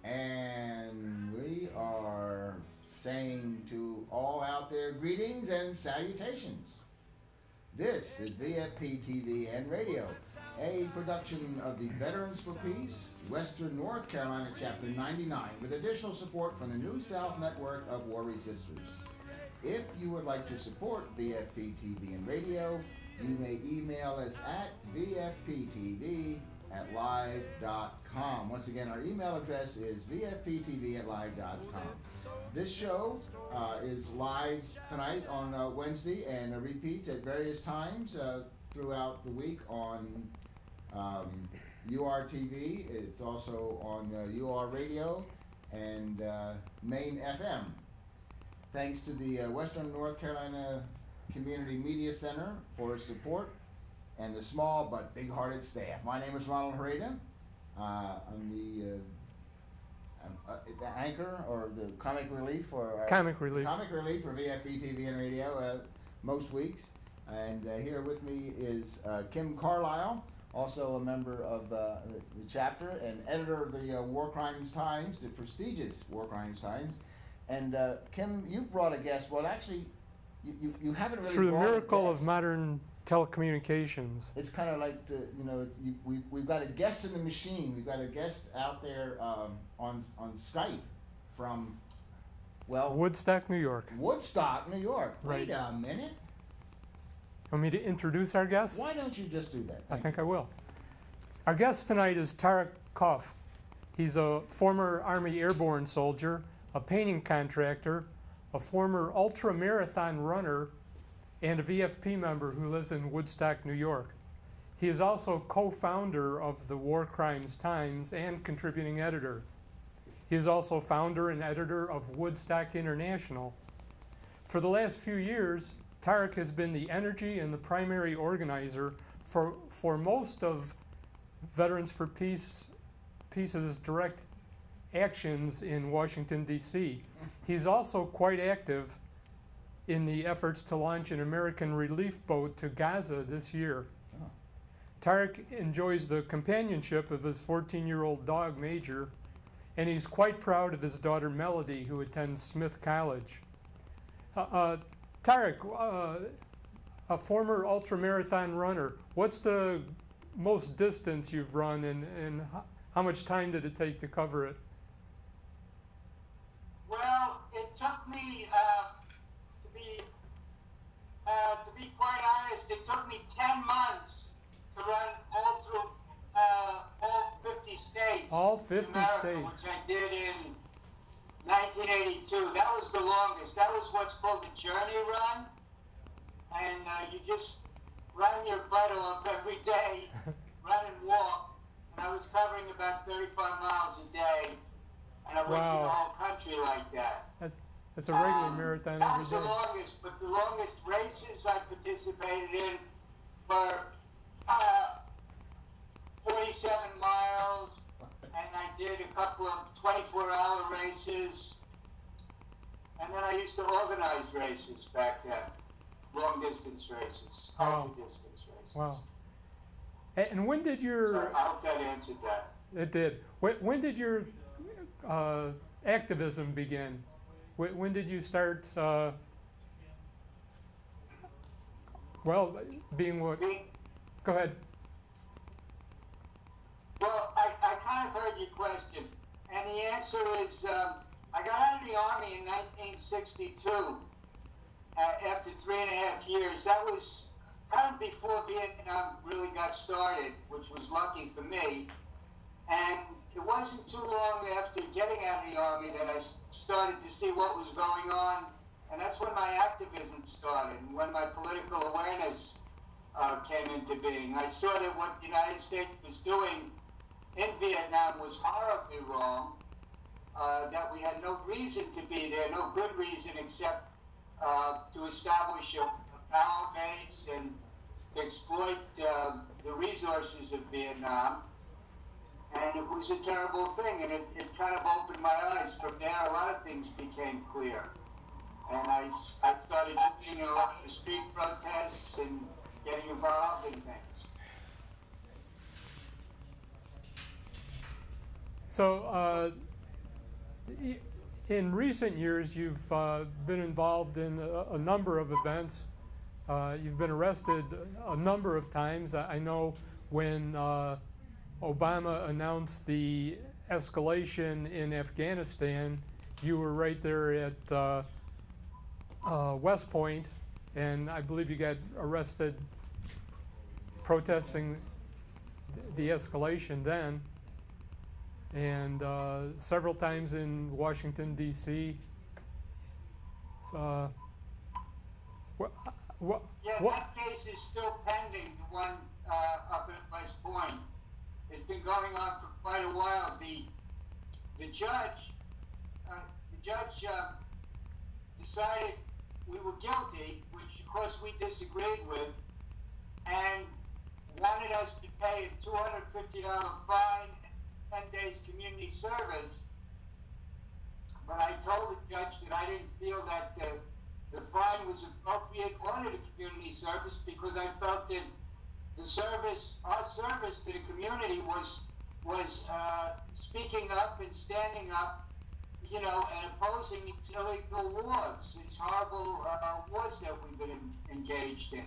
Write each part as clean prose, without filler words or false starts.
And we are saying to all out there greetings and salutations. This is VFP-TV and Radio, a production of the Veterans for Peace, Western North Carolina Chapter 99, with additional support from the New South Network of War Resistors. If you would like to support VFP-TV and Radio, you may email us at vfptv@live.com. Once again, our email address is vfptv@live.com. This show is live tonight on Wednesday and repeats at various times throughout the week on URTV. It's also on UR Radio and Maine FM. Thanks to the Western North Carolina Community Media Center for its support and the small but big-hearted staff. My name is Ronald Hereda. I'm the anchor or the comic relief for Comic relief for VFP-TV and Radio most weeks. And here with me is Kim Carlisle, also a member of the chapter and editor of the War Crimes Times, the prestigious War Crimes Times. And Kim, you've brought a guest. Well, actually, you haven't really through the brought miracle a of guest. modern telecommunications. It's kind of like we've got a guest in the machine. We've got a guest out there on Skype from Woodstock, New York. Woodstock, New York. Right. Wait a minute. Want me to introduce our guest? Why don't you just do that? I think I will. Our guest tonight is Tarak Kauff. He's a former Army airborne soldier, a painting contractor, a former ultra-marathon runner, and a VFP member who lives in Woodstock, New York. He is also co-founder of the War Crimes Times and contributing editor. He is also founder and editor of Woodstock International. For the last few years, Tarak has been the energy and the primary organizer for most of Veterans for Peace's direct actions in Washington, D.C. He's also quite active in the efforts to launch an American relief boat to Gaza this year. Oh. Tarak enjoys the companionship of his 14-year-old dog, Major, and he's quite proud of his daughter, Melody, who attends Smith College. Tarak, a former ultramarathon runner, what's the most distance you've run, and how much time did it take to cover it? Well, it took me, to be quite honest, it took me 10 months to run all through all 50 states. All 50 America, states. Which I did in 1982. That was the longest. That was what's called the journey run. And you just run your butt off every day, run and walk. And I was covering about 35 miles a day. And I went through the whole country like that. That's a regular marathon That every was day. the longest, but the longest races I participated in were 47 miles, and I did a couple of 24-hour races, and then I used to organize races back then, long-distance races, ultra-distance races. Wow. And when did your... So I hope that answered that. It did. When did your activism begin? When did you start, being what? Go ahead. Well, I kind of heard your question, and the answer is I got out of the Army in 1962 after 3.5 years. That was kind of before Vietnam really got started, which was lucky for me. And it wasn't too long after getting out of the Army that I started to see what was going on, and that's when my activism started, and when my political awareness came into being. I saw that what the United States was doing in Vietnam was horribly wrong, that we had no reason to be there, no good reason except to establish a power base and exploit the resources of Vietnam. And it was a terrible thing, and it kind of opened my eyes. From there, a lot of things became clear. And I started being in a lot of street protests and getting involved in things. So, in recent years, you've been involved in a number of events. You've been arrested a number of times. I know when Obama announced the escalation in Afghanistan, you were right there at West Point, and I believe you got arrested protesting the escalation then, and several times in Washington, D.C. So, that case is still pending, the one up at West Point. It's been going on for quite a while. The judge decided we were guilty, which of course we disagreed with, and wanted us to pay a $250 fine and 10 days community service. But I told the judge that I didn't feel that the fine was appropriate or the community service, because I felt that our service to the community was speaking up and standing up, you know, and opposing its illegal wars, its horrible wars that we've been engaged in.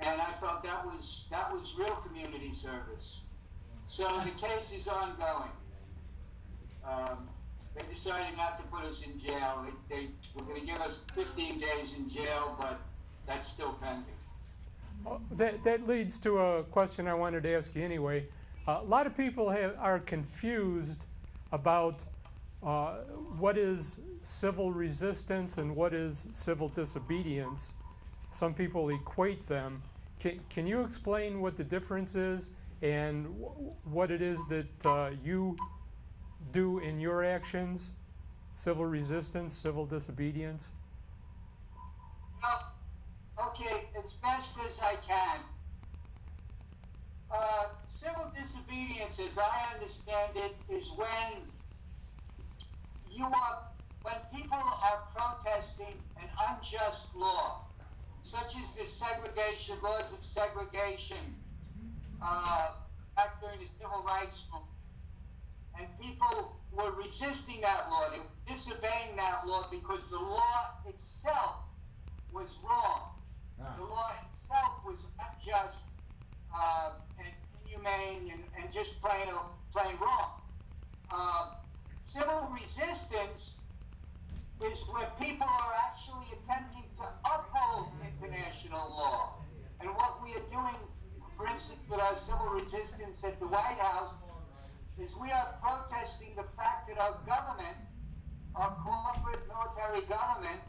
And I felt that was real community service. So the case is ongoing. They decided not to put us in jail. They were going to give us 15 days in jail, but that's still pending. That leads to a question I wanted to ask you anyway. A lot of people are confused about what is civil resistance and what is civil disobedience. Some people equate them. Can you explain what the difference is and what it is that you do in your actions? Civil resistance, civil disobedience? Well, okay, as best as I can. Civil disobedience, as I understand it, is when people are protesting an unjust law, such as the segregation, laws of segregation, back during the civil rights movement. And people were resisting that law, they were disobeying that law because the law itself was wrong. The law itself was unjust and inhumane and just plain wrong. Civil resistance is when people are actually attempting to uphold international law. And what we are doing, for instance, with our civil resistance at the White House, is we are protesting the fact that our government, our corporate military government,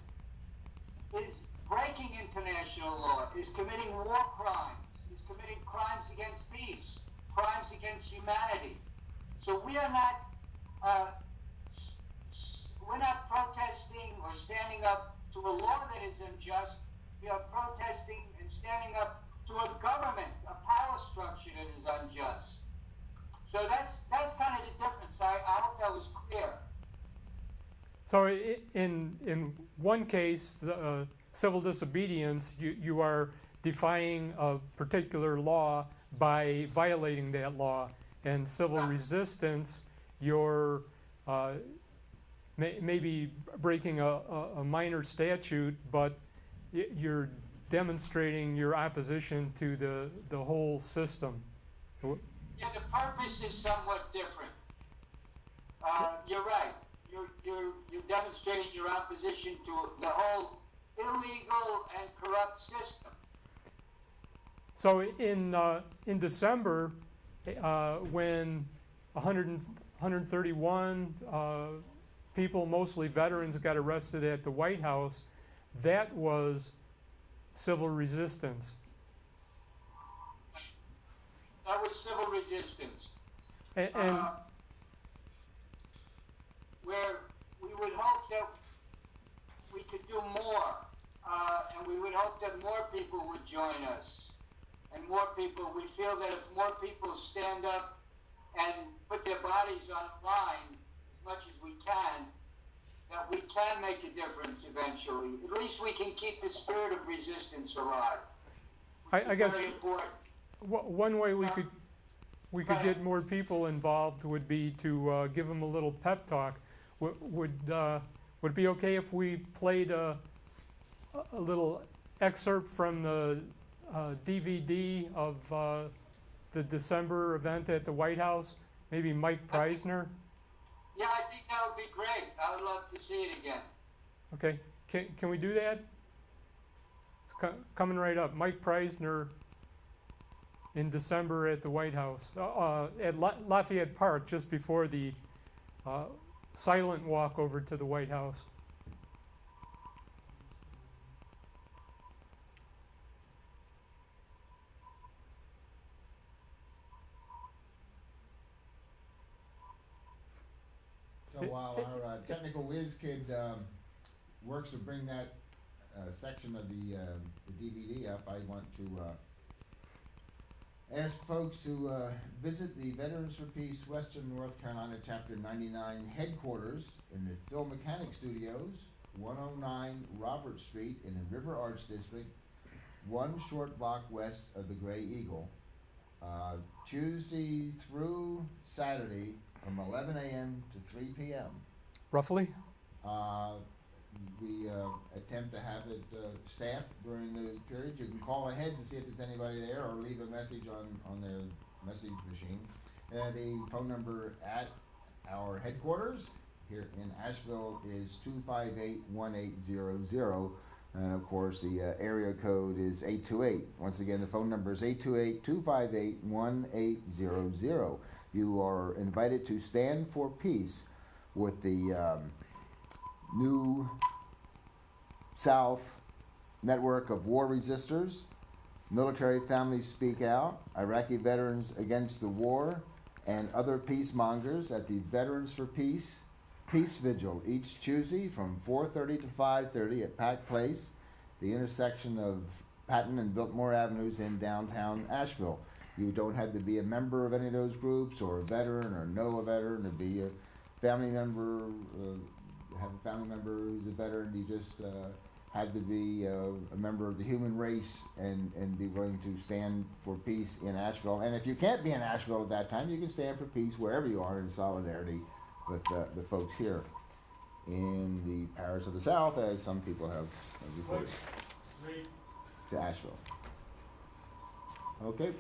is breaking international law, is committing war crimes, is committing crimes against peace, crimes against humanity. So we are not protesting or standing up to a law that is unjust. We are protesting and standing up to a government, a power structure that is unjust. So that's kind of the difference. I hope that was clear. So in one case, the civil disobedience, you are defying a particular law by violating that law. And civil resistance, you're maybe breaking a minor statute, but you're demonstrating your opposition to the whole system. Yeah, the purpose is somewhat different. You're right. You're demonstrating your opposition to the whole illegal and corrupt system. So in December, when 131 people, mostly veterans, got arrested at the White House, that was civil resistance. That was civil resistance. And where we would hope that we could do more, and we would hope that more people would join us. And more people, we feel that if more people stand up and put their bodies on the line as much as we can, that we can make a difference eventually. At least we can keep the spirit of resistance alive. I guess very important. one way we could we could get more people involved would be to give them a little pep talk. Would it be okay if we played a little excerpt from the DVD of the December event at the White House? Maybe Mike Preisner? Yeah, I think that would be great. I would love to see it again. Okay, can we do that? It's coming right up. Mike Preisner in December at the White House, at Lafayette Park, just before the silent walk over to the White House. So while our technical whiz kid works to bring that section of the DVD up, I want to ask folks to visit the Veterans for Peace Western North Carolina Chapter 99 headquarters in the Phil Mechanic Studios, 109 Robert Street in the River Arch District, one short block west of the Gray Eagle, Tuesday through Saturday from 11 a.m. to 3 p.m. Roughly? We attempt to have it staffed during the period. You can call ahead to see if there's anybody there or leave a message on their message machine. The phone number at our headquarters here in Asheville is 258-1800. And of course the area code is 828. Once again, the phone number is 828-258-1800. You are invited to stand for peace with the New South Network of War Resistors, Military Families Speak Out, Iraqi Veterans Against the War, and other peacemongers at the Veterans for Peace Peace Vigil each Tuesday from 4:30 to 5:30 at Pack Place, the intersection of Patton and Biltmore Avenues in downtown Asheville. You don't have to be a member of any of those groups or a veteran or know a veteran or be a family member, have a family member who's a veteran. You just have to be a member of the human race and be willing to stand for peace in Asheville. And if you can't be in Asheville at that time, you can stand for peace wherever you are in solidarity with the folks here in the parish of the South, as some people have referred to Asheville. Okay.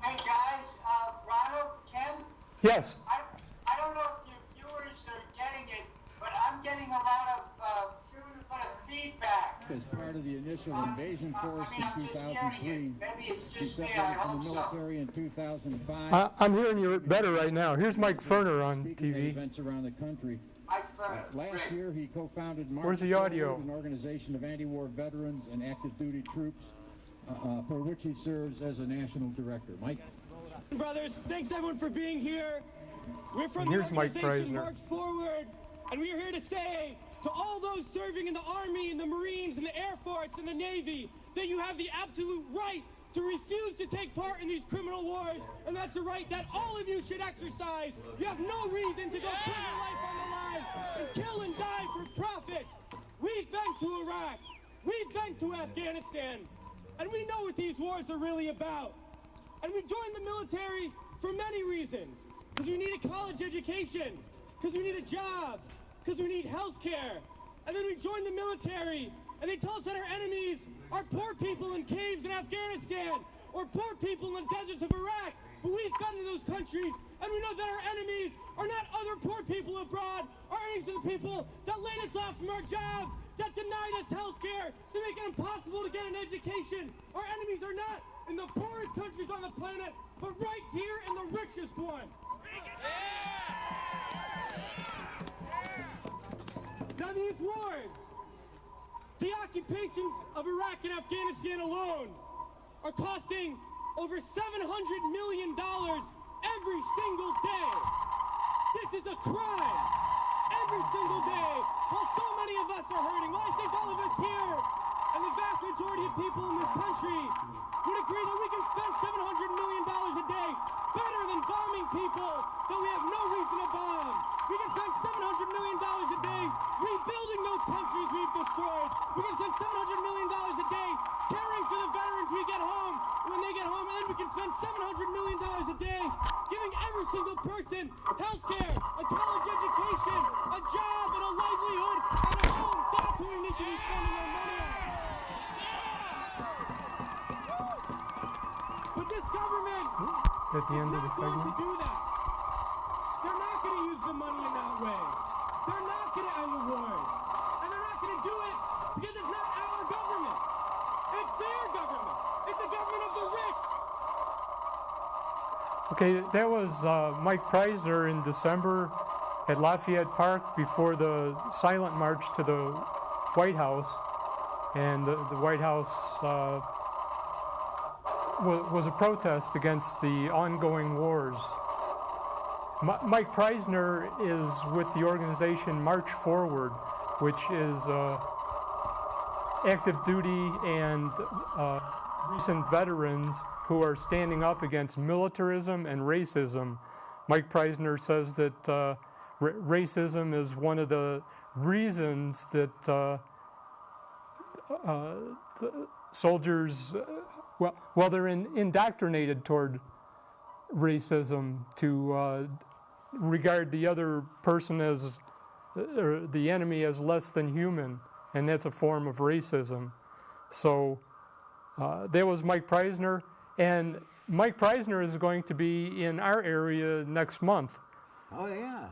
Hey guys, Ronald, Ken? Yes. I don't know if your viewers are getting it, but I'm getting a lot of feedback. As part of the initial invasion force in I'm just hearing 2003, it. Maybe it's he just me. I separated from hope the so. military in 2005. I'm hearing you better right now. Here's Mike Ferner on Speaking at TV. events around the country. Last year, he co-founded March Where's the audio? Forward, an organization of anti-war veterans and active duty troops, for which he serves as a national director. Mike? Brothers, thanks everyone for being here. We're from Here's the Mike organization Preisner. March Forward, and we are here to say to all those serving in the Army, in the Marines, in the Air Force, in the Navy, that you have the absolute right to refuse to take part in these criminal wars, and that's a right that all of you should exercise. You have no reason to go put your life on the line and kill and die for profit. We've been to Iraq, we've been to Afghanistan, and we know what these wars are really about. And we joined the military for many reasons. Because we need a college education, because we need a job, because we need health care. And then we joined the military, and they tell us that our enemies are poor people in caves in Afghanistan, or poor people in the deserts of Iraq. But we've been to those countries, and we know that our enemies are not other poor people abroad. Our enemies are the people that laid us off from our jobs, that denied us health care, to make it impossible to get an education. Our enemies are not in the poorest countries on the planet, but right here in the richest one. Now these wars, the occupations of Iraq and Afghanistan alone, are costing over $700 million every single day. This is a crime. Every single day, while so many of us are hurting, while I think all of us here, and the vast majority of people in this country would agree that we can spend $700 million a day better than bombing people that we have no reason to bomb. We can spend $700 million a day rebuilding those countries we've destroyed. We can spend $700 million a day caring for the veterans we get home when they get home, and then we can spend $700 $700 million a day, giving every single person health care, a college education, a job, and a livelihood, and a home. That's who we need to be spending our money on. But this government Is that the end of the is not going segment? to do that. They're not going to use the money in that way. They're not going to end the wars. And they're not going to do it because it's not our government. It's their government. It's the government of the rich. Okay, that was Mike Preisner in December at Lafayette Park before the silent march to the White House. And the White House was a protest against the ongoing wars. Mike Preisner is with the organization March Forward, which is active duty and recent veterans who are standing up against militarism and racism. Mike Preisner says that racism is one of the reasons that soldiers, well, they're indoctrinated toward racism to regard the other person as, or the enemy as less than human, and that's a form of racism. So that was Mike Preisner, and Mike Preisner is going to be in our area next month. Oh, yeah.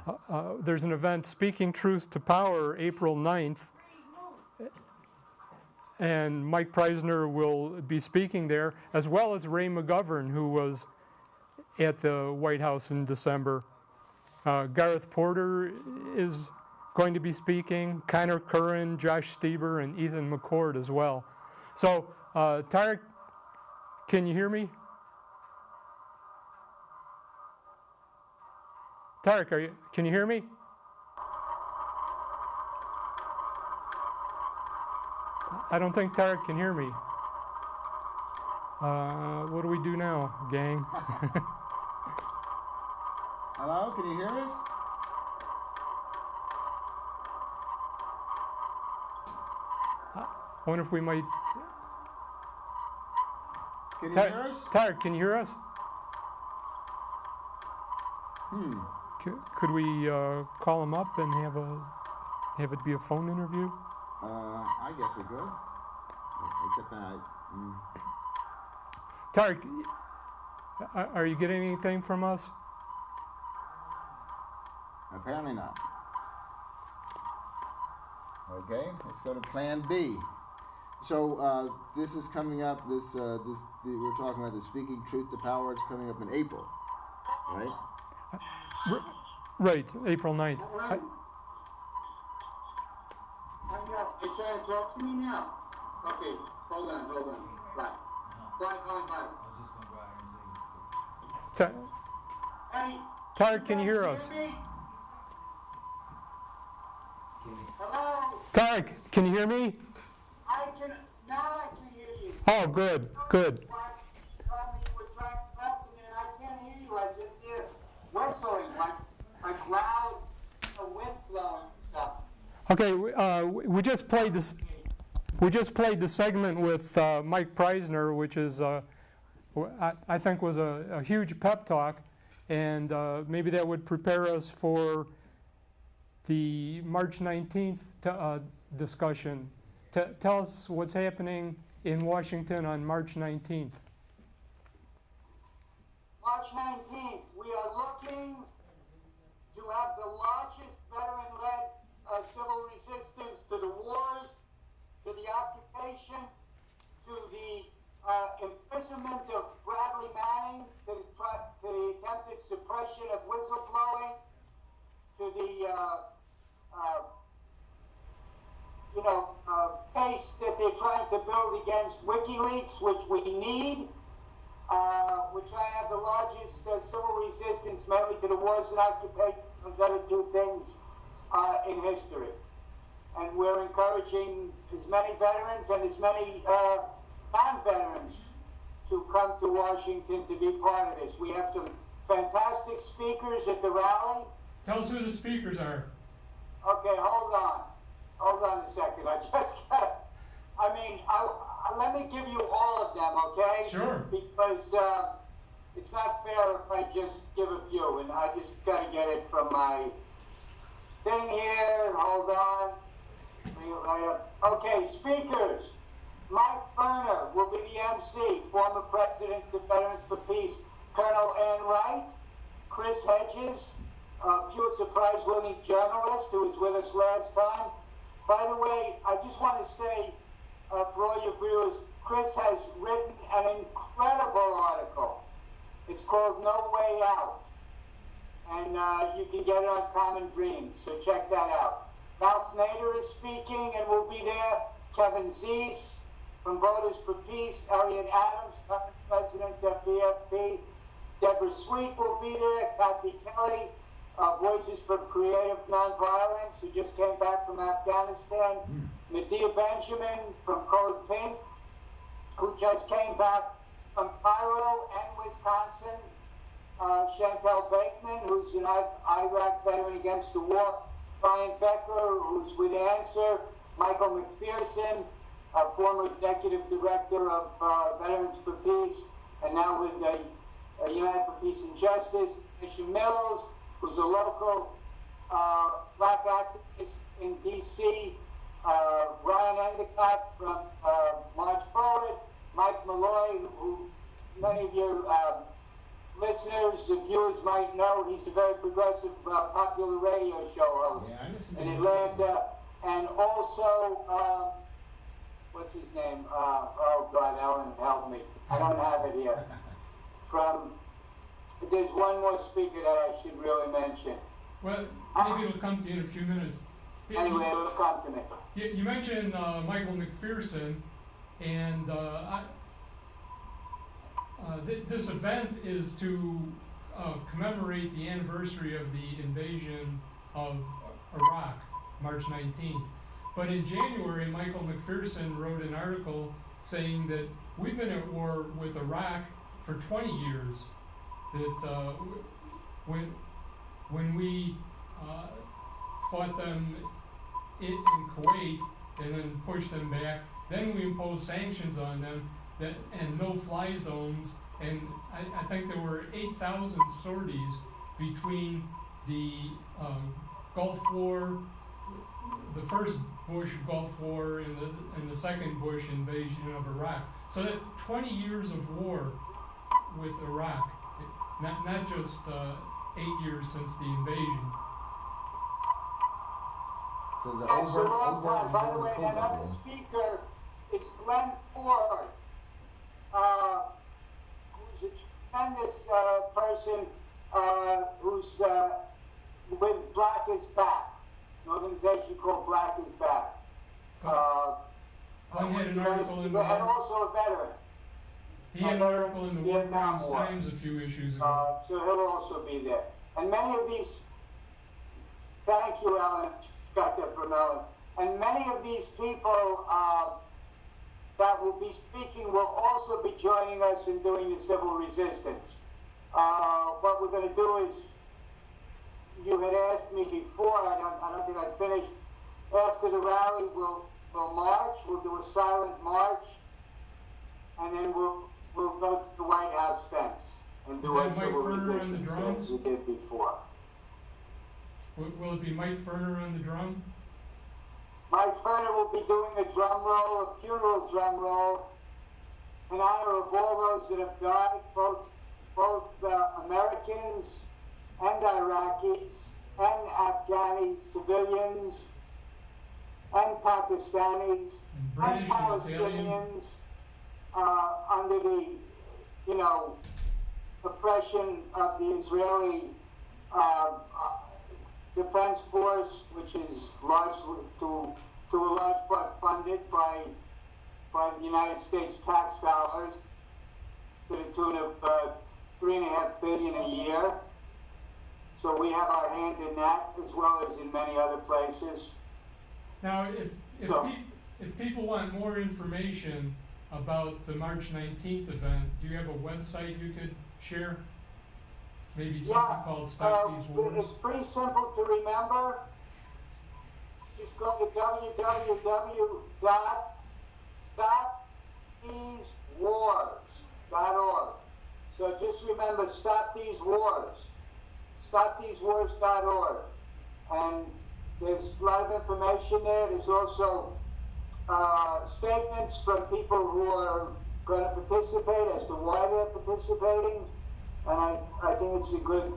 There's an event, Speaking Truth to Power, April 9th, and Mike Preisner will be speaking there, as well as Ray McGovern, who was at the White House in December. Gareth Porter is going to be speaking, Connor Curran, Josh Stieber, and Ethan McCord as well. So, Tarak, can you hear me? Tarak, can you hear me? I don't think Tarak can hear me. What do we do now, gang? Hello, can you hear us? I wonder if we might... Can you hear us? Tarak, can you hear us? Could we call him up and have it be a phone interview? I guess we could. Except that Tarak, are you getting anything from us? apparently not. Okay, let's go to Plan B. So this is coming up. We're talking about the Speaking Truth to Power. It's coming up in April, right? Right, April 9th. Are you trying to talk to me now? Okay, hold on. Right. Hey, Tarak, can you hear us? me? Hello? Tarak, can you hear me? Now I can hear you. Oh, good. You were trying to talk to me and I can't hear you. I just hear whistling, like loud, wind blowing and stuff. Okay, we just played this. We just played the segment with Mike Preisner, which is, I think, was a huge pep talk, and maybe that would prepare us for the March 19th discussion. Tell us what's happening in Washington on March 19th. March 19th, we are looking to have the largest veteran-led civil resistance to the wars, to the occupation, to the imprisonment of Bradley Manning, to the attempted suppression of whistleblowing, to the case that they're trying to build against WikiLeaks, which we need. We're trying to have the largest civil resistance mainly to the wars and occupation, those other two things in history. And we're encouraging as many veterans and as many non-veterans to come to Washington to be part of this. We have some fantastic speakers at the rally. Tell us who the speakers are. Okay, hold on a second. I just got. Let me give you all of them, okay? Sure. Because it's not fair if I just give a few, and I just gotta get it from my thing here. Hold on. Bring it right up. Okay, speakers. Mike Ferner will be the MC. Former President of Veterans for Peace, Colonel Ann Wright. Chris Hedges, Pulitzer Prize-winning journalist who was with us last time. By the way, I just want to say, for all your viewers, Chris has written an incredible article. It's called No Way Out. And you can get it on Common Dreams, so check that out. Ralph Nader is speaking and will be there. Kevin Zeese from Voters for Peace. Elliot Adams, current president of VFP. Deborah Sweet will be there. Kathy Kelly, Voices for Creative Nonviolence, who just came back from Afghanistan. Medea Benjamin from Code Pink, who just came back from Cairo and Wisconsin. Chantel Bateman, who's an Iraq veteran against the war. Brian Becker, who's with Answer. Michael McPherson, former executive director of Veterans for Peace, and now with United for Peace and Justice. Tisha Mills, who's a local black activist in D.C. Ryan Endicott from March Forward. Mike Malloy, who many of your listeners and viewers might know. He's a very progressive, popular radio show host in Atlanta. And also, what's his name? Oh God, Ellen, help me. I don't have it here. There's one more speaker that I should really mention. Well, maybe it'll come to you in a few minutes. Anyway, it'll come to me. You mentioned Michael McPherson, and this event is to commemorate the anniversary of the invasion of Iraq, March 19th. But in January, Michael McPherson wrote an article saying that we've been at war with Iraq for 20 years. That when we fought them in Kuwait and then pushed them back, then we imposed sanctions on them and no-fly zones, and I think there were 8,000 sorties between the Gulf War, the first Bush Gulf War, and the second Bush invasion of Iraq. So that 20 years of war with Iraq, not just 8 years since the invasion. So the That's a long time. By the way, another speaker is Glenn Ford, who's a tremendous person who's with Black is Back, an organization called Black is Back. Glenn had an article in the... And also a veteran. He had an article in the War Crimes Times a few issues ago. So he'll also be there. And many of these... Thank you, Ellen. Got that from Ellen. And many of these people that will be speaking will also be joining us in doing the civil resistance. What we're going to do is, you had asked me before, I don't think I finished. After the rally, we'll march. We'll do a silent march, and then we'll go to the White House fence and do a civil resistance as we did before. Will it be Mike Ferner on the drum? Mike Ferner will be doing a drum roll, a funeral drum roll, in honor of all those that have died, both Americans and Iraqis and Afghani civilians and Pakistanis and Palestinians under the, oppression of the Israeli Defense Force, which is largely, to a large part funded by the United States tax dollars, to the tune of $3.5 billion a year. So we have our hand in that, as well as in many other places. Now, if people want more information about the March 19th event, do you have a website you could share? Maybe something called Stop These Wars? It's pretty simple to remember. Just go to www.stopthesewars.org. So So just remember, Stop These Wars. StopTheseWars.org. And there's a lot of information there. There's also statements from people who are going to participate as to why they're participating. And I think it's a good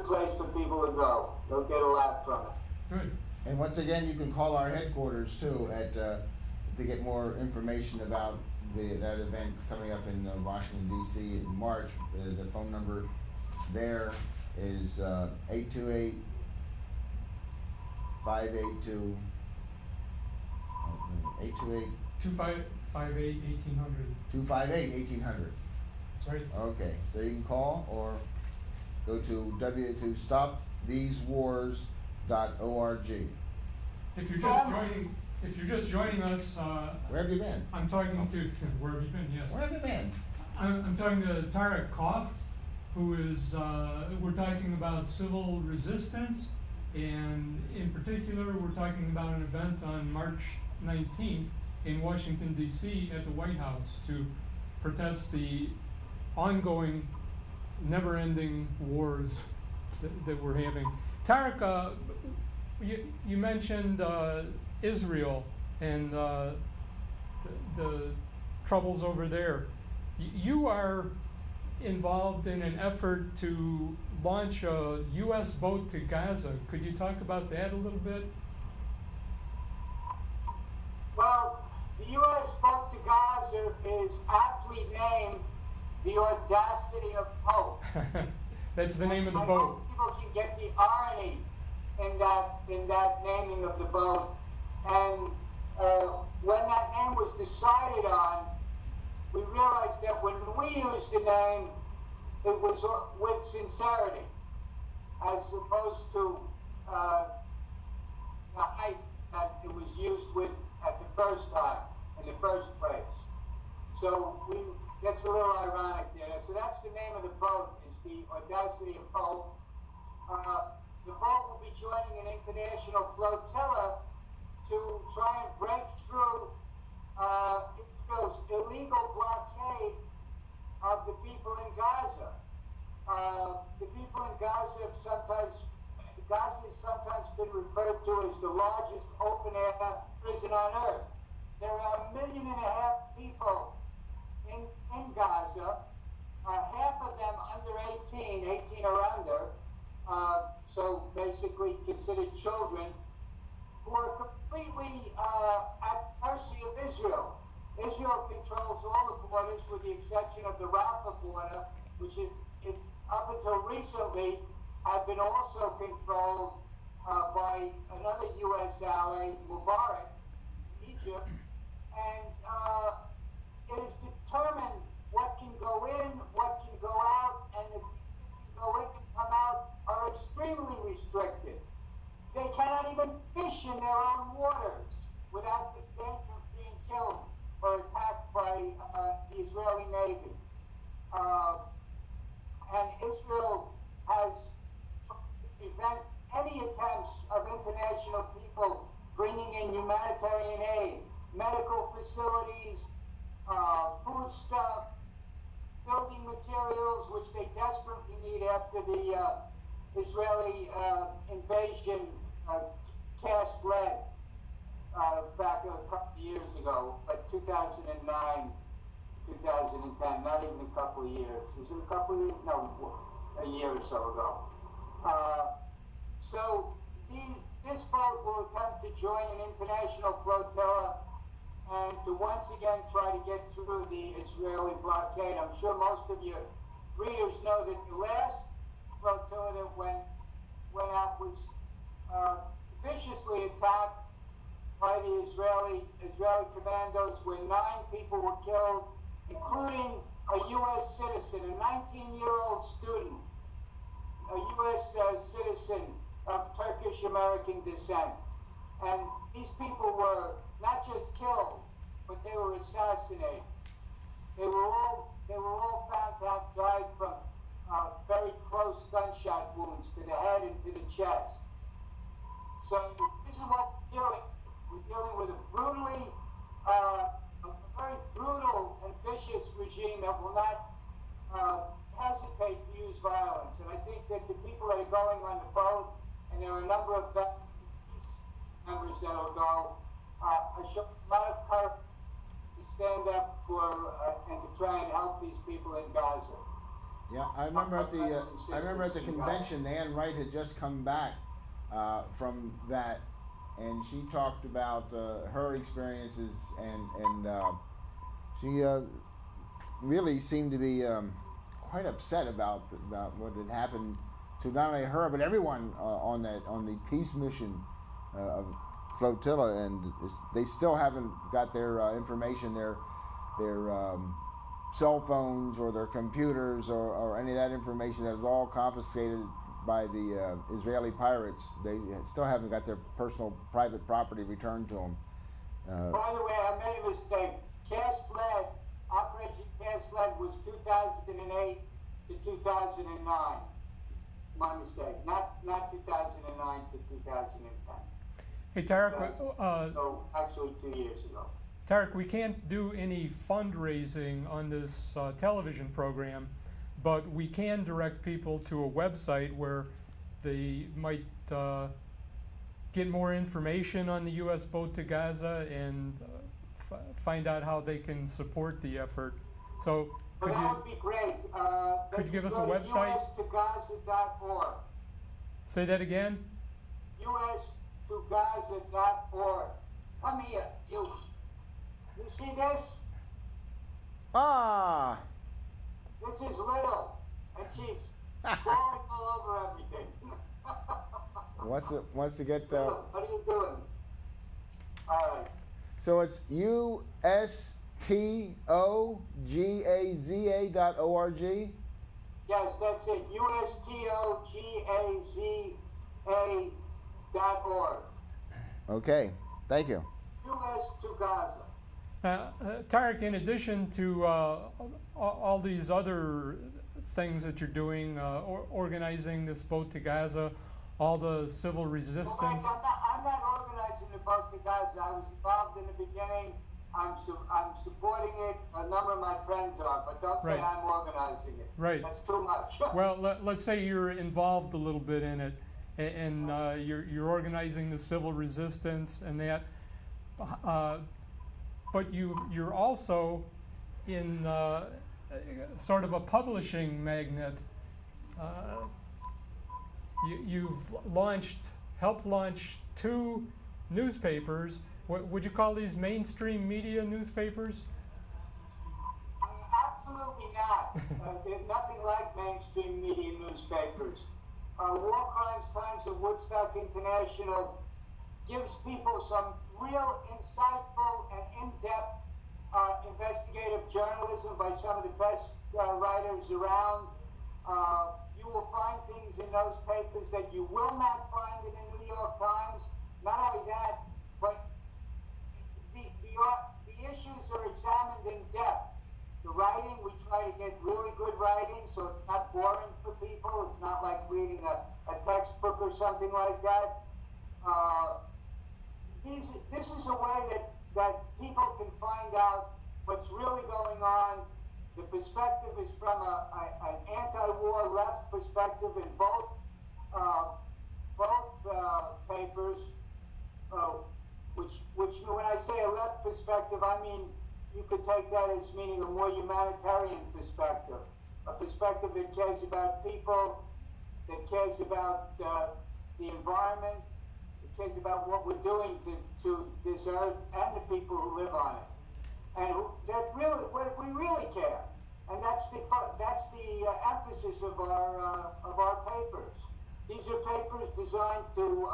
place for people to go. They'll get a lot from it. Good. And once again, you can call our headquarters too to get more information about that event coming up in Washington D.C. in March. The phone number there is 828-582. 828 258-1800. 258-1800. That's right. Okay, so you can call or go to stopthesewars.org. If you're just joining us, Where have you been? I'm talking to where have you been? Yes. Where have you been? I'm talking to Tarak Kauff, who is, we're talking about civil resistance, and in particular, we're talking about an event on March 19th in Washington, D.C. at the White House to protest the ongoing, never-ending wars that we're having. Tarak, you mentioned Israel and the troubles over there. You are involved in an effort to launch a U.S. boat to Gaza. Could you talk about that a little bit? Well, the U.S. boat to Gaza is aptly named the Audacity of Hope. That's the name of the I boat. hope people can get the irony in that naming of the boat. And when that name was decided on, we realized that when we used the name, it was with sincerity, as opposed to the hype that it was used with at the first time, in the first place. So that's a little ironic there. So that's the name of the boat, is the Audacity of Hope. The boat will be joining an international flotilla to try and break through Israel's illegal blockade of the people in Gaza. The people in Gaza has sometimes been referred to as the largest open-air prison on earth. There are 1.5 million people in Gaza, half of them under 18 or under, so basically considered children, who are completely at the mercy of Israel. Israel controls all the borders with the exception of the Rafah border, which up until recently had been also controlled by another U.S. ally, Mubarak, Egypt, and it is determined what can go in, what can go out, and the things that can go in and come out are extremely restricted. They cannot even fish in their own waters without the danger of being killed or attacked by the Israeli Navy. And Israel has tried to prevent any attempts of international people bringing in humanitarian aid, medical facilities, foodstuff, building materials, which they desperately need after the Israeli invasion cast lead back a couple of years ago, like 2009, 2010, not even a couple of years. Is it a couple of years? No, a year or so ago. So this boat will attempt to join an international flotilla and to once again try to get through the Israeli blockade. I'm sure most of your readers know that the last flotilla that went out was viciously attacked by the Israeli commandos, where 9 people were killed, including a U.S. citizen, a 19-year-old student, a U.S. citizen of Turkish-American descent. And these people were not just killed, but they were assassinated. They were all found to have died from very close gunshot wounds to the head and to the chest. So this is what we're dealing with. We're dealing with a very brutal and vicious regime that will not hesitate to use violence. And I think that the people that are going on the boat, and there are a number of peace members that will go, are showing a lot of courage to stand up for and to try and help these people in Gaza. Yeah, I remember at the convention, Ann Wright had just come back from that, and she talked about her experiences, and she really seemed to be quite upset about what had happened to not only her but everyone on the peace mission of flotilla, and they still haven't got their information, their cell phones or their computers or any of that information that was all confiscated by the Israeli pirates. They still haven't got their personal private property returned to them. By the way, I made a mistake. Cast Lead, Operation Cast Lead was 2008 to 2009. My mistake. Not 2009 to 2010. Hey, Tarak, so actually 2 years ago. Tarak, we can't do any fundraising on this television program, but we can direct people to a website where they might get more information on the U.S. boat to Gaza and find out how they can support the effort. So Well, that would be great. Could you give us a website? US2Gaza.org. Say that again? US2Gaza.org. Come here, you. You see this? Ah! This is Little, and she's falling all over everything. Wants to get. Little, what are you doing? All right. So it's USTOGAZA.org. Yes, that's it. USTOGAZA.org. Okay, thank you. US2Gaza. Tarak, in addition to all these other things that you're doing, organizing this boat to Gaza, all the civil resistance. Well, Mike, I'm not organizing the boat to Gaza. I was involved in the beginning. I'm supporting it. A number of my friends are, but don't say I'm organizing it. Right. That's too much. Well, let's say you're involved a little bit in it, and you're organizing the civil resistance and that. But you're also in sort of a publishing magnate. You've helped launch 2 newspapers. Would you call these mainstream media newspapers? Absolutely not. There's nothing like mainstream media newspapers. War Crimes Times of Woodstock International gives people some real insightful and in-depth investigative journalism by some of the best writers around. You will find things in those papers that you will not find in the New York Times. Not only that, but the issues are examined in depth. The writing, we try to get really good writing so it's not boring for people. It's not like reading a textbook or something like that. This is a way that people can find out what's really going on. The perspective is from an anti-war left perspective in both papers, which when I say a left perspective, I mean you could take that as meaning a more humanitarian perspective, a perspective that cares about people, that cares about the environment, that cares about what we're doing to this earth and the people who live on it. And that really, we really care, and that's the emphasis of our papers. These are papers designed to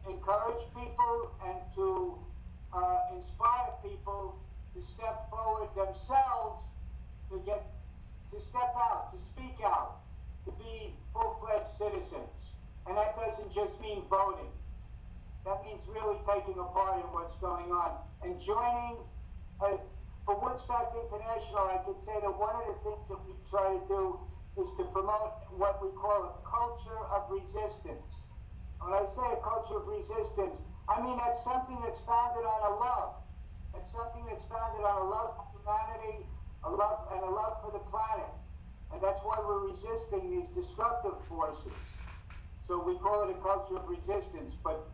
encourage people and to inspire people to step forward themselves, to step out, to speak out, to be full-fledged citizens. And that doesn't just mean voting. That means really taking a part in what's going on. And joining, for Woodstock International, I could say that one of the things that we try to do is to promote what we call a culture of resistance. When I say a culture of resistance, I mean that's something that's founded on a love. That's something that's founded on a love for humanity, a love for the planet. And that's why we're resisting these destructive forces. So we call it a culture of resistance, but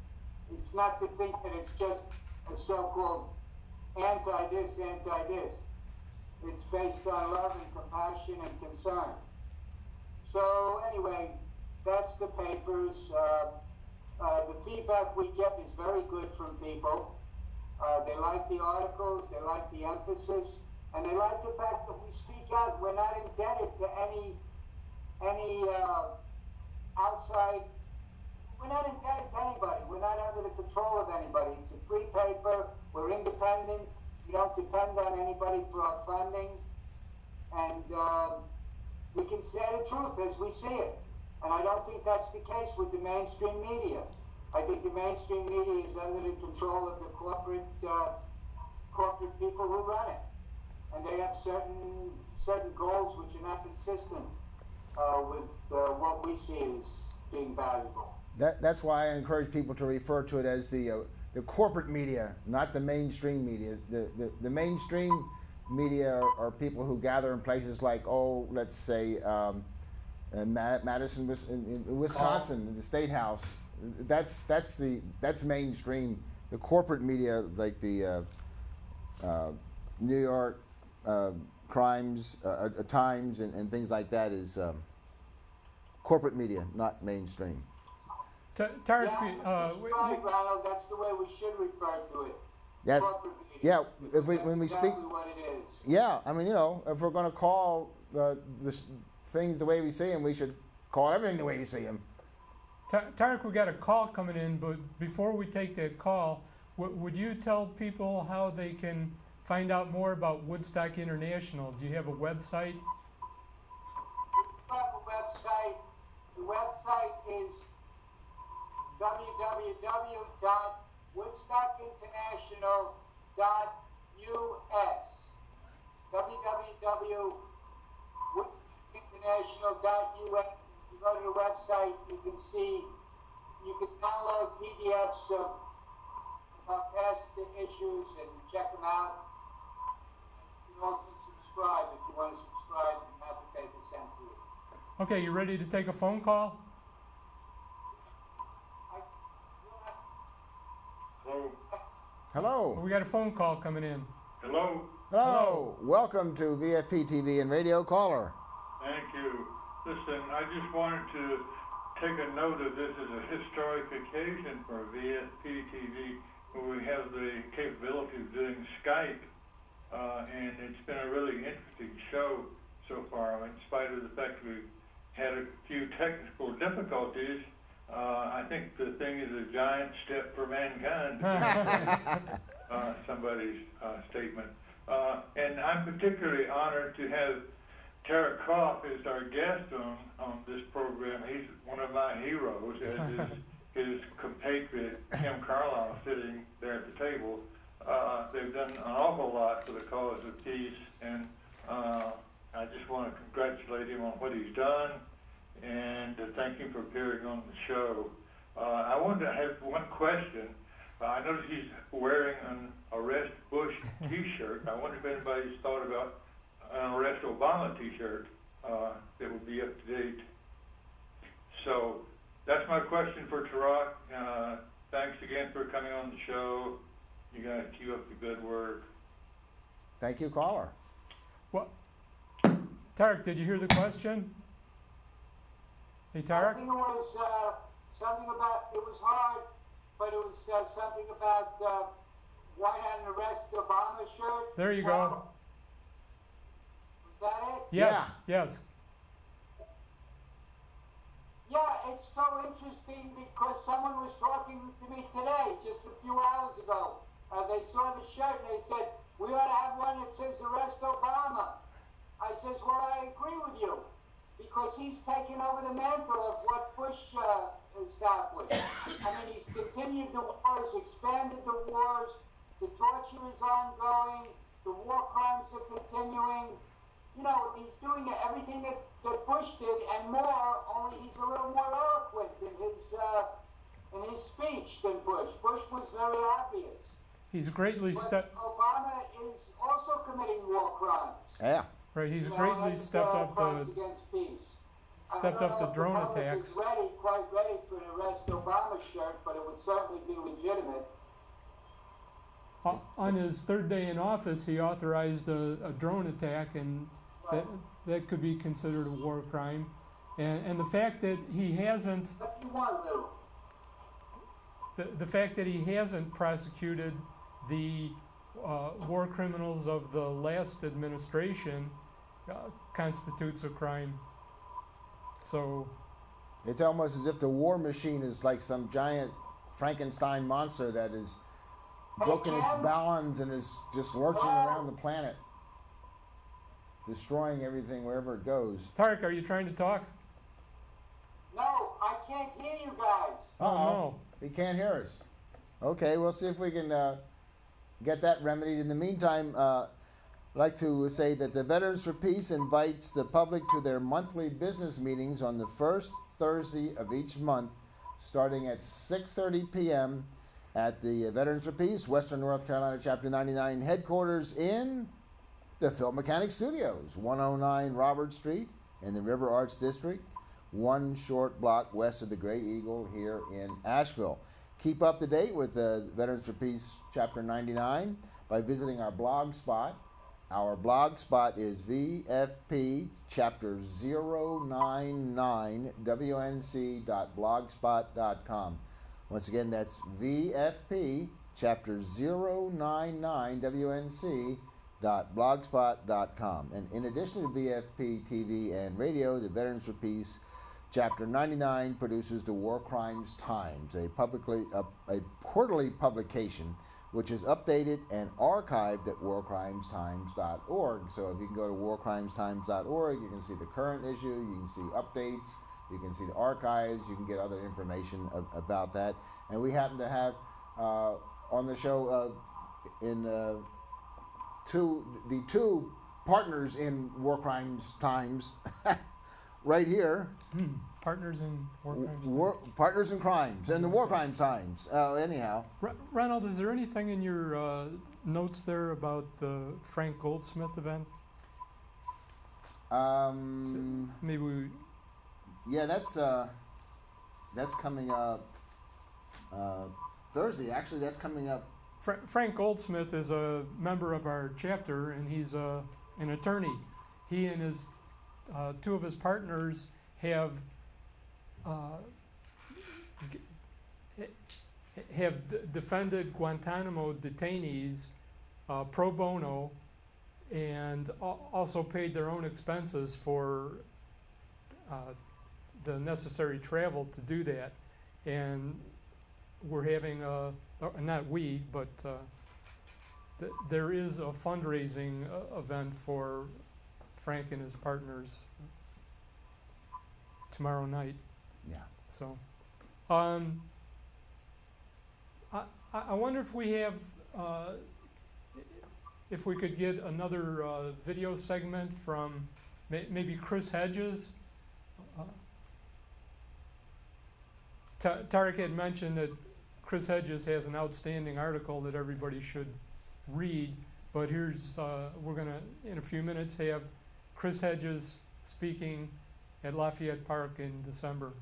it's not to think that it's just a so-called anti-this, anti-this. It's based on love and compassion and concern. So anyway, that's the papers. The feedback we get is very good from people. They like the articles, they like the emphasis, and they like the fact that we speak out. We're not indebted to any outside. We're not indebted to anybody. We're not under the control of anybody. It's a free paper. We're independent. We don't depend on anybody for our funding. And we can say the truth as we see it. And I don't think that's the case with the mainstream media. I think the mainstream media is under the control of the corporate people who run it. And they have certain goals which are not consistent with what we see as being valuable. That's why I encourage people to refer to it as the corporate media, not the mainstream media. The mainstream media are people who gather in places like, let's say, Madison, in Wisconsin, in the State House. That's mainstream. The corporate media, like the New York Times and things like that, is corporate media, not mainstream. Tarak, right, Ronald. That's the way we should refer to it. Yes. Yeah. When we exactly speak. What it is. Yeah. I mean, if we're going to call the things the way we see them, we should call everything the way we see them. Tarak, we got a call coming in, but before we take that call, would you tell people how they can find out more about Woodstock International? Do you have a website? We have a website. The website is www.woodstockinternational.us. www.woodstockinternational.us. If you go to the website, you can download PDFs of past issues and check them out. You can also subscribe if you want to subscribe and have the paper sent to you. Okay, you ready to take a phone call? Hello. Hello. We got a phone call coming in. Hello. Hello. Welcome to VFP-TV and Radio Caller. Thank you. Listen, I just wanted to take a note of this as a historic occasion for VFP-TV, where we have the capability of doing Skype, and it's been a really interesting show so far. In spite of the fact we've had a few technical difficulties, I think the thing is a giant step for mankind. Somebody's statement. And I'm particularly honored to have Tarak Kauff is our guest on this program. He's one of my heroes, as is his compatriot, Kim Carlisle, sitting there at the table. They've done an awful lot for the cause of peace, and I just want to congratulate him on what he's done and to thank him for appearing on the show. I wanted to have one question. I noticed he's wearing an Arrest Bush t-shirt. I wonder if anybody's thought about an Arrest Obama t-shirt that would be up to date. So that's my question for Tarak. Thanks again for coming on the show. You guys keep up the good work. Thank you, caller. What? Tarak, did you hear the question? Hey, Tarak? I think it was something about, it was hard, but it was something about why not an Arrest Obama shirt? There you go. Was that it? Yes, yes. Yeah, it's so interesting because someone was talking to me today, just a few hours ago. They saw the shirt and they said, we ought to have one that says Arrest Obama. I says, well, I agree with you, because he's taken over the mantle of what Bush established. I mean, he's continued the wars, expanded the wars, the torture is ongoing, the war crimes are continuing. You know, he's doing everything that Bush did and more, only he's a little more eloquent in his speech than Bush. Bush was very obvious. He's greatly But Obama is also committing war crimes. Yeah. Right, he's You know, greatly and, stepped up Crimes Against Peace. stepped up the drone attacks. Quite ready for the Arrest Obama shirt, but it would certainly be legitimate. On his third day in office, he authorized a drone attack, and that could be considered a war crime. And the fact that he hasn't, What do you want, Lou? the fact that he hasn't prosecuted the war criminals of the last administration constitutes a crime. So It's almost as if the war machine is like some giant Frankenstein monster that is broken its balance and is just lurching around the planet, destroying everything wherever it goes. Tarak, are you trying to talk? No, I can't hear you guys. Oh no. He can't hear us. Okay, we'll see if we can get that remedied. In the meantime, I'd like to say that the Veterans for Peace invites the public to their monthly business meetings on the first Thursday of each month, starting at 6:30 p.m. at the Veterans for Peace, Western North Carolina Chapter 99 headquarters in the Phil Mechanic Studios, 109 Robert Street in the River Arts District, one short block west of the Gray Eagle here in Asheville. Keep up to date with the Veterans for Peace Chapter 99 by visiting our blog spot. Our blog spot is VFP Chapter 099 WNC.blogspot.com. Once again, that's VFP Chapter 099 WNC.blogspot.com. And in addition to VFP-TV and radio, the Veterans for Peace Chapter 99 produces the War Crimes Times, a quarterly publication which is updated and archived at warcrimestimes.org. So if you can go to warcrimestimes.org, you can see the current issue, you can see updates, you can see the archives, you can get other information about that. And we happen to have on the show the two partners in War Crimes Times right here. Partners in war crimes. Partners in crimes and the War Crimes Times. Anyhow. Ronald, is there anything in your notes there about the Frank Goldsmith event? Maybe we. Yeah, that's coming up Thursday. Actually, that's coming up. Frank Goldsmith is a member of our chapter, and he's an attorney. He and his two of his partners have defended Guantanamo detainees pro bono, and also paid their own expenses for the necessary travel to do that. And we're having not we, but there is a fundraising event for Frank and his partners tomorrow night. Yeah. So, I wonder if we have, if we could get another video segment from maybe Chris Hedges. Tarak had mentioned that Chris Hedges has an outstanding article that everybody should read, but here's, we're gonna, in a few minutes, have Chris Hedges speaking at Lafayette Park in December.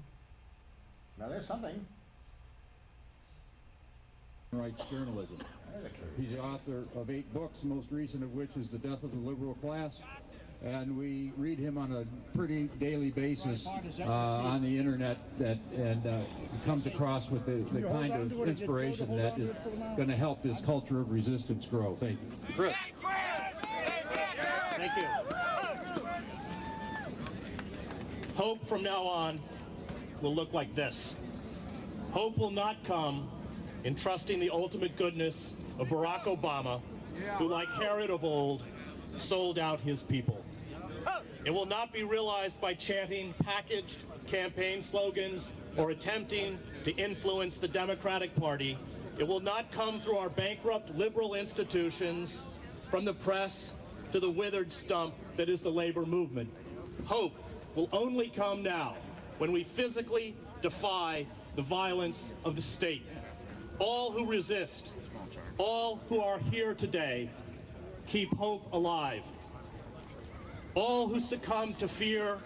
Now there's something. Rights journalism. He's the author of 8 books, the most recent of which is The Death of the Liberal Class. And we read him on a pretty daily basis on the internet, and comes across with the kind of inspiration that is going to help this culture of resistance grow. Thank you. Chris. Thank you. Hope from now on will look like this. Hope will not come in trusting the ultimate goodness of Barack Obama, who, like Herod of old, sold out his people. It will not be realized by chanting packaged campaign slogans or attempting to influence the Democratic Party. It will not come through our bankrupt liberal institutions, from the press to the withered stump that is the labor movement. Hope will only come now when we physically defy the violence of the state. All who resist, all who are here today, keep hope alive. All who succumb to fear,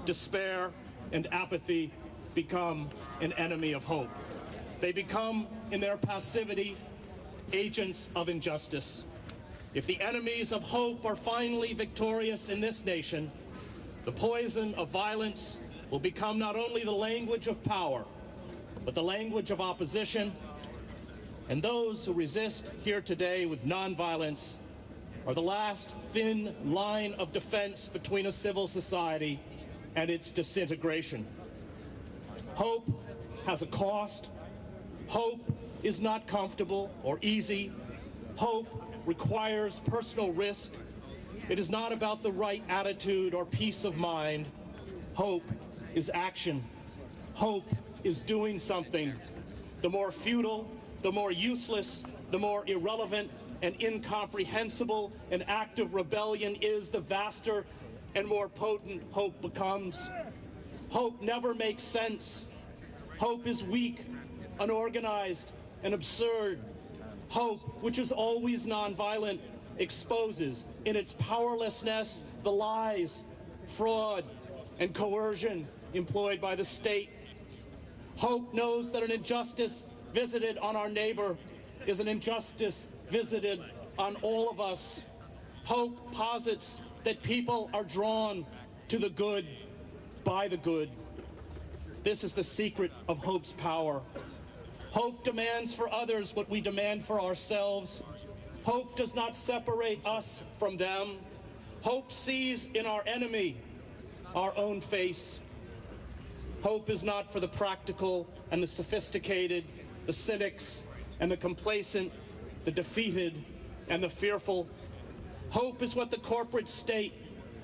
despair, and apathy become an enemy of hope. They become, in their passivity, agents of injustice. If the enemies of hope are finally victorious in this nation, the poison of violence will become not only the language of power, but the language of opposition, and those who resist here today with nonviolence are the last thin line of defense between a civil society and its disintegration. Hope has a cost. Hope is not comfortable or easy. Hope requires personal risk. It is not about the right attitude or peace of mind. Hope is action. Hope is doing something. The more futile, the more useless, the more irrelevant and incomprehensible an act of rebellion is, the vaster and more potent hope becomes. Hope never makes sense. Hope is weak, unorganized, and absurd. Hope, which is always nonviolent, exposes in its powerlessness the lies, fraud, and coercion employed by the state. Hope knows that an injustice visited on our neighbor is an injustice visited on all of us. Hope posits that people are drawn to the good by the good. This is the secret of hope's power. Hope demands for others what we demand for ourselves. Hope does not separate us from them. Hope sees in our enemy our own face. Hope is not for the practical and the sophisticated, the cynics and the complacent, the defeated and the fearful. Hope is what the corporate state,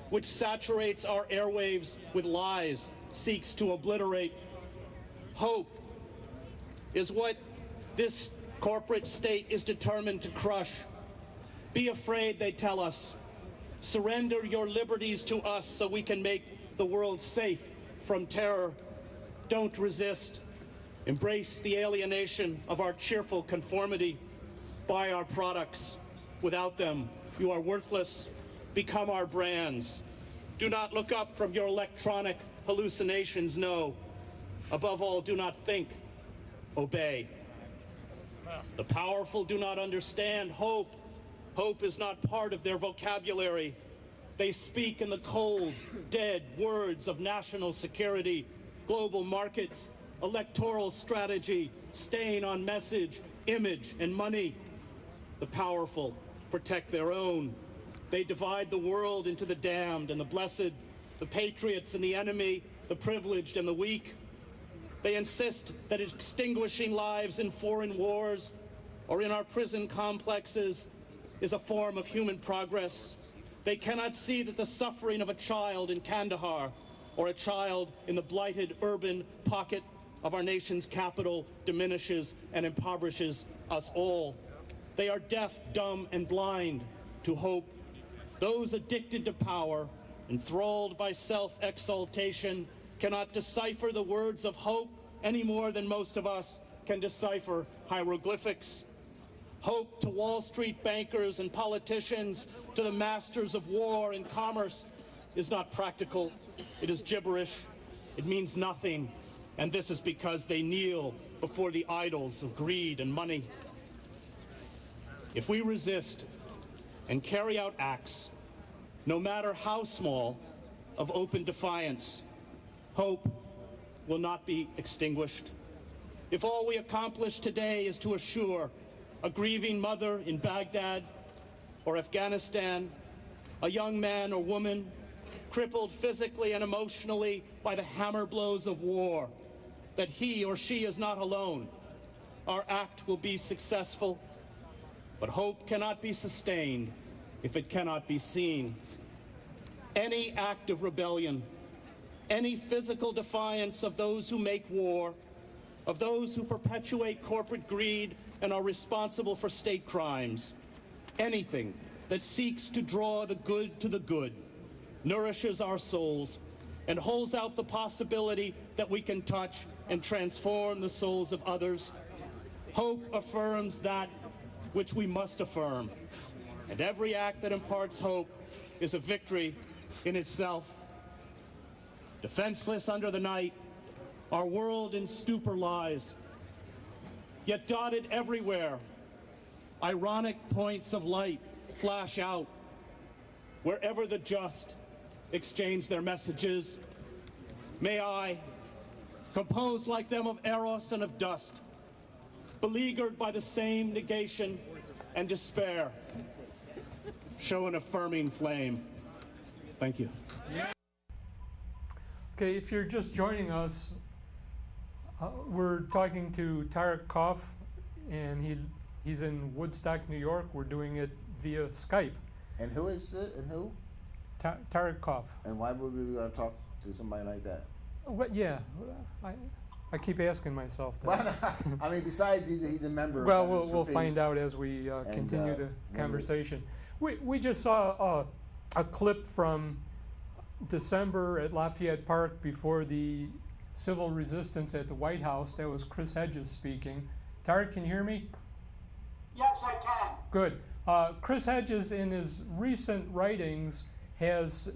which saturates our airwaves with lies, seeks to obliterate. Hope is what this corporate state is determined to crush. Be afraid, they tell us. Surrender your liberties to us so we can make the world safe from terror. Don't resist. Embrace the alienation of our cheerful conformity. Buy our products. Without them, you are worthless. Become our brands. Do not look up from your electronic hallucinations, no. Above all, do not think. Obey. The powerful do not understand hope. Hope is not part of their vocabulary. They speak in the cold, dead words of national security, global markets, electoral strategy, staying on message, image, and money. The powerful protect their own. They divide the world into the damned and the blessed, the patriots and the enemy, the privileged and the weak. They insist that extinguishing lives in foreign wars or in our prison complexes is a form of human progress. They cannot see that the suffering of a child in Kandahar or a child in the blighted urban pocket of our nation's capital diminishes and impoverishes us all. They are deaf, dumb, and blind to hope. Those addicted to power, enthralled by self-exaltation, cannot decipher the words of hope any more than most of us can decipher hieroglyphics. Hope to Wall Street bankers and politicians, to the masters of war and commerce, is not practical. It is gibberish. It means nothing. And this is because they kneel before the idols of greed and money. If we resist and carry out acts, no matter how small, of open defiance, hope will not be extinguished. If all we accomplish today is to assure a grieving mother in Baghdad or Afghanistan, a young man or woman crippled physically and emotionally by the hammer blows of war, that he or she is not alone, our act will be successful. But hope cannot be sustained if it cannot be seen. Any act of rebellion, any physical defiance of those who make war, of those who perpetuate corporate greed and are responsible for state crimes, anything that seeks to draw the good to the good, nourishes our souls, and holds out the possibility that we can touch and transform the souls of others. Hope affirms that which we must affirm, and every act that imparts hope is a victory in itself. Defenseless under the night, our world in stupor lies. Yet dotted everywhere, ironic points of light flash out. Wherever the just exchange their messages, may I, composed like them of eros and of dust, beleaguered by the same negation and despair, show an affirming flame. Thank you. Okay, if you're just joining us, we're talking to Tarak Kauff, and he's in Woodstock, New York. We're doing it via Skype. And who is it? And who? Tarak Kauff. And why would we want to talk to somebody like that? What? Yeah, I keep asking myself that. Why not? I mean, besides he's a member. Well, of Veterans for we'll Peace. find out as we continue the conversation. We just saw a clip from December at Lafayette Park before the civil resistance at the White House. That was Chris Hedges speaking. Tarak, can you hear me? Yes, I can. Good. Chris Hedges, in his recent writings, has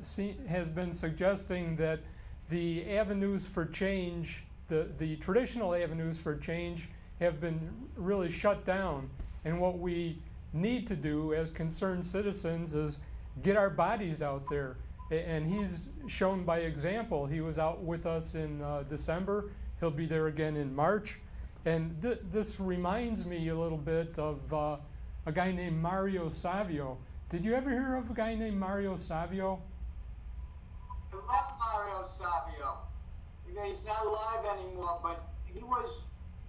been suggesting that the avenues for change, the traditional avenues for change, have been really shut down. And what we need to do as concerned citizens is get our bodies out there. And he's shown by example. He was out with us in December. He'll be there again in March. And this reminds me a little bit of a guy named Mario Savio. Did you ever hear of a guy named Mario Savio? I love Mario Savio. You know, he's not alive anymore, but he was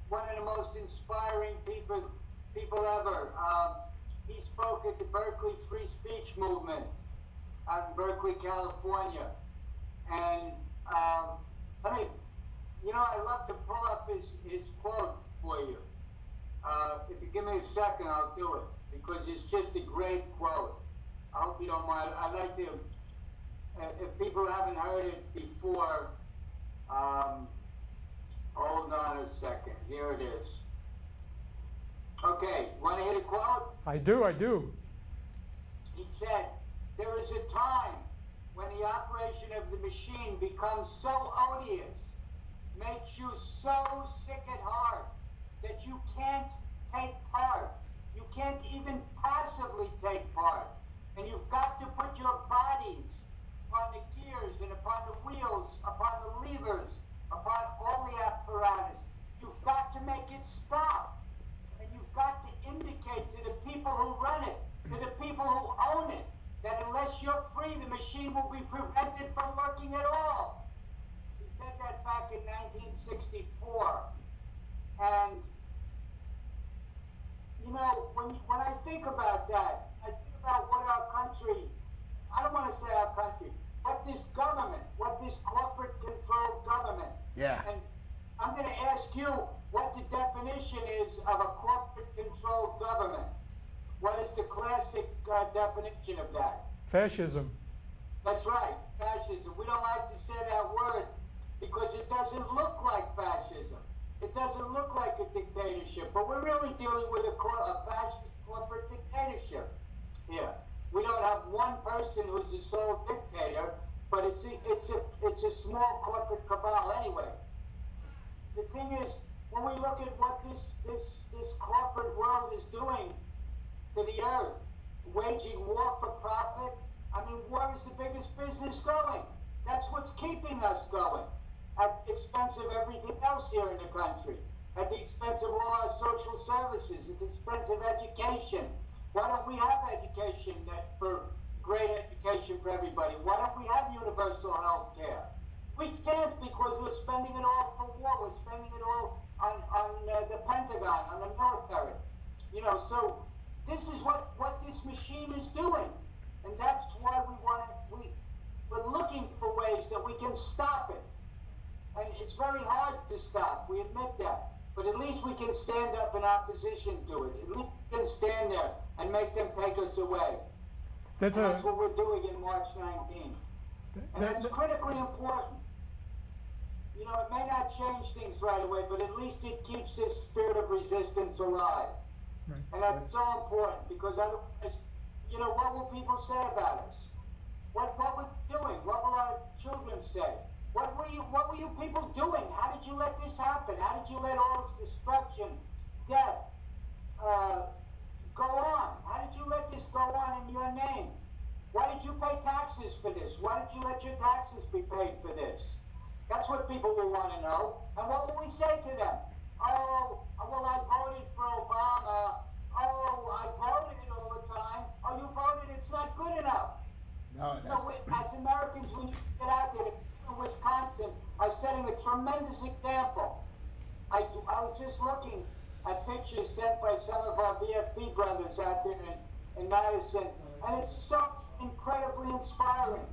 one of the most inspiring people ever. He spoke at the Berkeley Free Speech Movement out in Berkeley, California. And I love to pull up his quote for you. If you give me a second, I'll do it, because it's just a great quote. I hope you don't mind. I'd like to, if people haven't heard it before, hold on a second. Here it is. Okay, want to hear the quote? I do. He said, "There is a time when the operation of the machine becomes so odious, makes you so sick at heart, that you can't take part. You can't even passively take part. And you've got to put your bodies upon the gears and upon the wheels, upon the levers, upon all the apparatus. You've got to make it stop. And you've got to indicate to the people who run it, to the people who own it, that unless you're free, the machine will be prevented from working at all." He said that back in 1964. And, you know, when I think about that, I think about what our country, I don't want to say our country, what this government, what this corporate-controlled government. Yeah. And I'm going to ask you what the definition is of a corporate-controlled government. What is the classic definition of that? Fascism. That's right, fascism. We don't like to say that word because it doesn't look like fascism. It doesn't look like a dictatorship, but we're really dealing with a fascist corporate dictatorship here. We don't have one person who's the sole dictator, but it's a small corporate cabal anyway. The thing is, when we look at what this corporate world is doing to the earth, waging war for profit, I mean, war is the biggest business going. That's what's keeping us going, at the expense of everything else here in the country, at the expense of all our social services, at the expense of education. Why don't we have education for great education for everybody? Why don't we have universal health care? We can't, because we're spending it all for war. We're spending it all on the Pentagon, on the military. You know, so this is what this machine is doing. And that's why we're looking for ways that we can stop it. And it's very hard to stop, we admit that. But at least we can stand up in opposition to it. At least we can stand there and make them take us away. That's what we're doing in March 19th. And that's critically important. You know, it may not change things right away, but at least it keeps this spirit of resistance alive. Right. And that's so important, because otherwise, you know, what will people say about us? What were you doing? What will our children say? What were you people doing? How did you let this happen? How did you let all this destruction, death, go on? How did you let this go on in your name? Why did you pay taxes for this? Why did you let your taxes be paid for this? That's what people will want to know. And what will we say to them? Oh, well, I voted for Obama. Oh, I voted it all the time. Oh, you voted, it's not good enough. No, As Americans, we need to get out there. Wisconsin are setting a tremendous example. I was just looking at pictures sent by some of our VFP brothers out there in Madison, and it's so incredibly inspiring.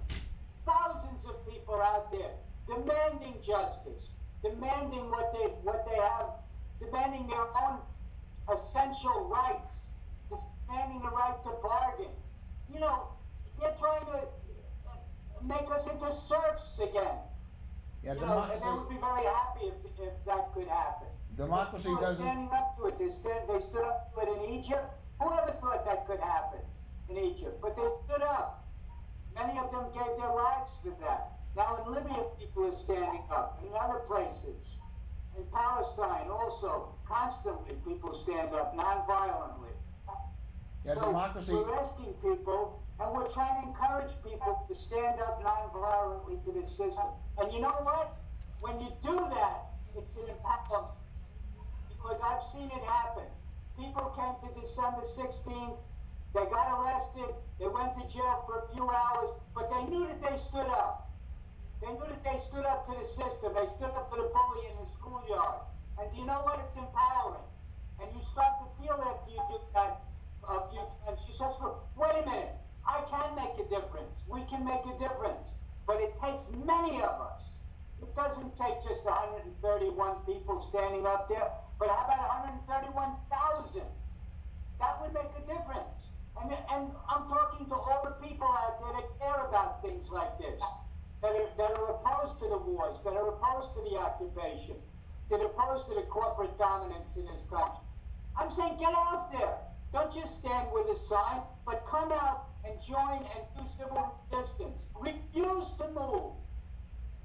Thousands of people out there demanding justice, demanding what they have, demanding their own essential rights, demanding the right to bargain. You know, they're trying to make us into serfs again. Yeah, and they would be very happy if that could happen. Democracy doesn't. Standing up to it. They stood up to it in Egypt. Whoever thought that could happen in Egypt? But they stood up. Many of them gave their lives to that. Now in Libya, people are standing up. In other places, in Palestine, also constantly people stand up non-violently. Yeah, so democracy. We're asking people. And we're trying to encourage people to stand up non-violently to this system. And you know what? When you do that, it's an empowerment. Because I've seen it happen. People came to December 16th, they got arrested, they went to jail for a few hours, but they knew that they stood up. They knew that they stood up to the system. They stood up to the bully in the schoolyard. And do you know what? It's empowering. And you start to feel after you do that a few times. You say, wait a minute. I can make a difference. We can make a difference. But it takes many of us. It doesn't take just 131 people standing up there, but how about 131,000? That would make a difference. And I'm talking to all the people out there that care about things like this, that are opposed to the wars, that are opposed to the occupation, that are opposed to the corporate dominance in this country. I'm saying get out there. Don't just stand with a sign, but come out and join and do civil resistance. Refuse to move.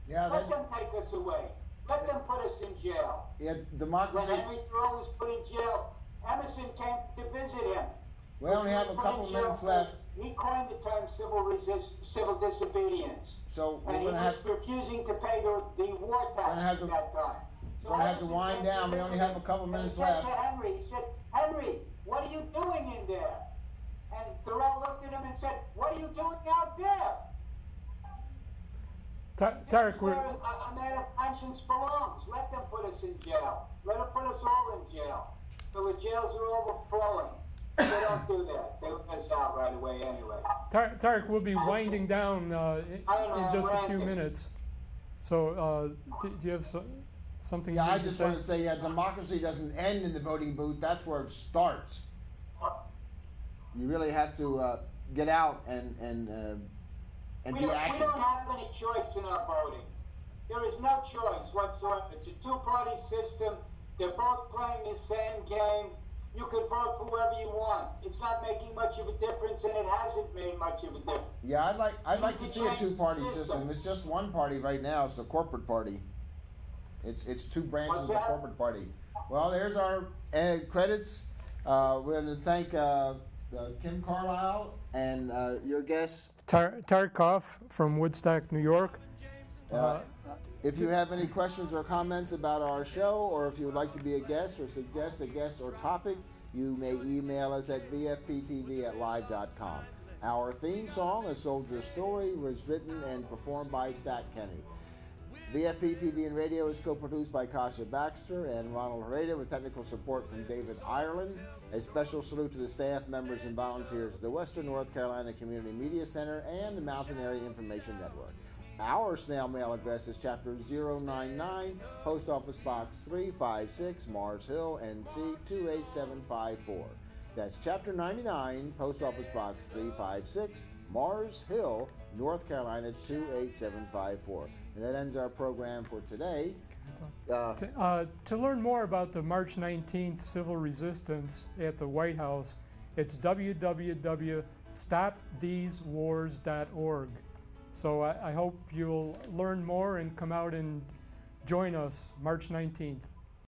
Yeah, Let them take us away. Let them put us in jail. Yeah, democracy. When Henry Thoreau was put in jail, Emerson came to visit him. We only have a couple minutes left. He coined the term civil disobedience. So we're and going to have. refusing to pay the war tax at that time. So we're going to have to wind down. We only have a couple minutes left. He said, Henry, what are you doing in there? And Thoreau looked at him and said, what are you doing out there? Tarak, where a man of conscience belongs. Let them put us in jail. Let them put us all in jail. So the jails are overflowing. They don't do that. They let us out right away anyway. Tarak, we'll be winding down in just a few minutes. So do you have something? Yeah, I just want to say, democracy doesn't end in the voting booth. That's where it starts. You really have to get out and be active. We don't have any choice in our voting. There is no choice whatsoever. It's a two-party system. They're both playing the same game. You can vote for whoever you want. It's not making much of a difference, and it hasn't made much of a difference. Yeah, I'd like to see a two-party system. It's just one party right now. It's the corporate party. It's two branches of the corporate party. Well, there's our credits. We're going to thank Kim Carlisle and your guest Tarak Kauff from Woodstock, New York. If you have any questions or comments about our show, or if you would like to be a guest or suggest a guest or topic, you may email us at vfptv@live.com. Our theme song, A Soldier's Story, was written and performed by Stat Kenny. VFP TV and Radio is co-produced by Kasha Baxter and Ronald Hereda with technical support from David Ireland. A special salute to the staff members and volunteers of the Western North Carolina Community Media Center and the Mountain Area Information Network. Our snail mail address is Chapter 099, Post Office Box 356, Mars Hill, NC 28754. That's Chapter 99, Post Office Box 356, Mars Hill, North Carolina 28754. And that ends our program for today. To learn more about the March 19th civil resistance at the White House, it's www.stopthesewars.org. So I hope you'll learn more and come out and join us March 19th.